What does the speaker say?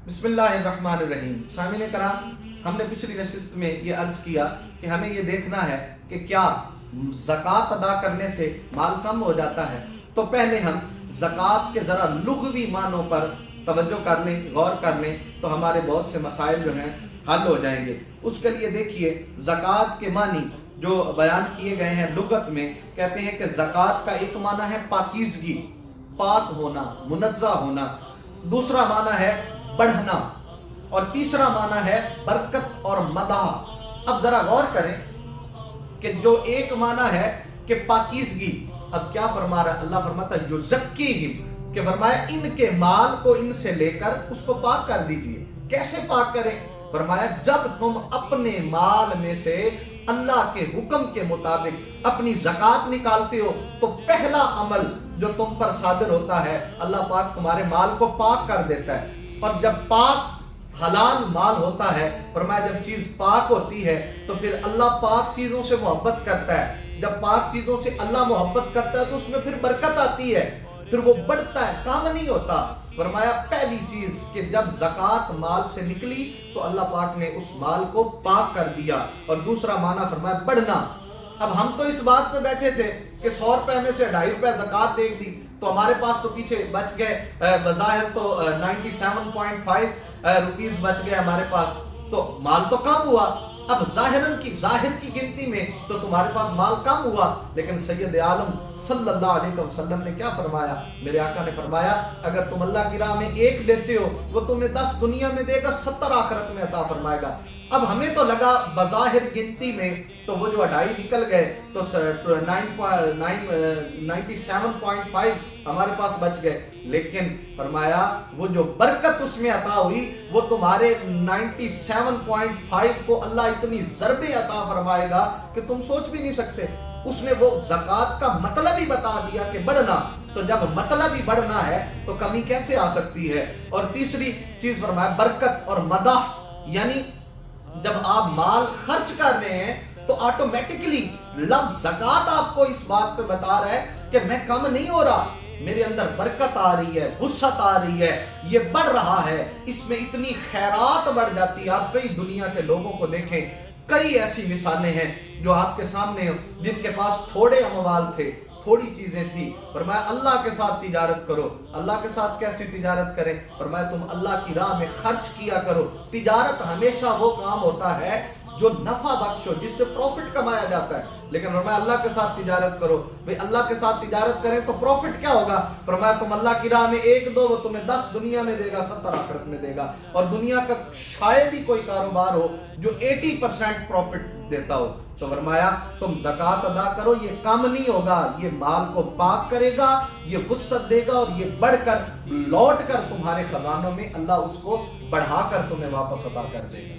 बिस्मिल्लाहिर्रहमानिर्रहीम। सामिन कराम, हमने पिछली नशिस्त में ये अर्ज किया कि हमें ये देखना है कि क्या ज़कात अदा करने से माल कम हो जाता है। तो पहले हम ज़कात के ज़रा लुग़वी मानों पर तवज्जो कर लें, गौर कर लें, तो हमारे बहुत से मसाइल जो हैं हल हो जाएंगे। उसके लिए देखिए, ज़कात के मानी जो बयान किए गए हैं लुगत में, कहते हैं कि ज़कात का एक माना है पाकीज़गी, पाक होना, मुनज़्ज़ा होना। दूसरा माना है बढ़ना, और तीसरा माना है बरकत और मदाह। अब जरा गौर करें कि जो एक माना है कि पाकीज़गी, अब क्या फरमा रहा है? अल्लाह फरमाता है युज़क्कीहिम, कि फरमाया इनके माल को इनसे लेकर उसको पाक कर दीजिए। कैसे पाक करें? फरमाया जब तुम अपने माल में से अल्लाह के हुक्म के मुताबिक अपनी ज़कात निकालते हो, तो पहला अमल जो तुम पर सादिर होता है, अल्लाह पाक तुम्हारे माल को पाक कर देता है। और जब पाक हलाल माल होता है, फरमाया जब चीज पाक होती है तो फिर अल्लाह पाक चीजों से मोहब्बत करता है। जब पाक चीजों से अल्लाह मोहब्बत करता है तो उसमें फिर बरकत आती है, फिर वो बढ़ता है, काम नहीं होता। फरमाया पहली चीज कि जब ज़कात माल से निकली तो अल्लाह पाक ने उस माल को पाक कर दिया। और दूसरा माना फरमाया बढ़ना। अब हम तो इस बात पे बैठे थे कि 100 रुपए में से 2.5 रुपए ज़कात दे दी, तो हमारे पास तो पीछे बच गए, बज़ाहिर तो 97.5 रुपीस बच गए हमारे पास, तो माल तो कम हुआ। अब जाहिर की गिनती में तो तुम्हारे पास माल कम हुआ, लेकिन सैयद आलम सल्लल्लाहु अलैहि वसल्लम ने क्या फरमाया? मेरे आका ने फरमाया अगर तुम अल्लाह की राह में 1 देते हो, वो तुम्हें 10 दुनिया में देगा, 70 आखिरत में अता फरमाएगा। अब हमें तो लगा बज़ाहिर गिनती में तो वो जो 2.5 निकल गए, तो 97.5 हमारे पास बच गए, लेकिन फरमाया वो जो बरकत उसमें अता हुई, वो तुम्हारे 97.5 को अल्लाह इतनी ज़रबे अता फरमाएगा कि तुम सोच भी नहीं सकते। उसने वो ज़कात का मतलब ही बता दिया कि बढ़ना, तो जब मतलब ही बढ़ना है तो कमी कैसे आ सकती है। और तीसरी चीज फरमाया बरकत और मदाह, यानी जब आप माल खर्च कर रहे हैं तो ऑटोमेटिकली लफ्ज़ ज़कात आपको इस बात पे बता रहा है कि मैं कम नहीं हो रहा, मेरे अंदर बरकत आ रही है, वुसअत आ रही है, ये बढ़ रहा है, इसमें इतनी खैरात बढ़ जाती है। आप कई दुनिया के लोगों को देखें, कई ऐसी मिसालें हैं जो आपके सामने, जिनके पास थोड़े अमवाल थे, थोड़ी चीजें थी, फरमाया अल्लाह के साथ तिजारत करो। अल्लाह के साथ कैसी तिजारत करें? फरमाया तुम अल्लाह की राह में खर्च किया करो। तिजारत हमेशा वो काम होता है जो नफा बख्श हो, जिससे प्रॉफिट कमाया जाता है, लेकिन फरमाया अल्लाह के साथ तिजारत करो। भाई अल्लाह के साथ तिजारत करें तो प्रॉफिट क्या होगा? फरमाया तुम अल्लाह की राह में 1 दो, वो तुम्हें 10 दुनिया में देगा, 70 आखिरत में देगा। और दुनिया का शायद ही कोई कारोबार हो जो 80% प्रॉफिट देता हो। तो फरमाया तुम ज़कात अदा करो, ये कम नहीं होगा, ये माल को पाक करेगा, ये वुसअत देगा, और ये बढ़कर लौट कर तुम्हारे खजानों में अल्लाह उसको बढ़ाकर तुम्हें वापस अदा कर देगा।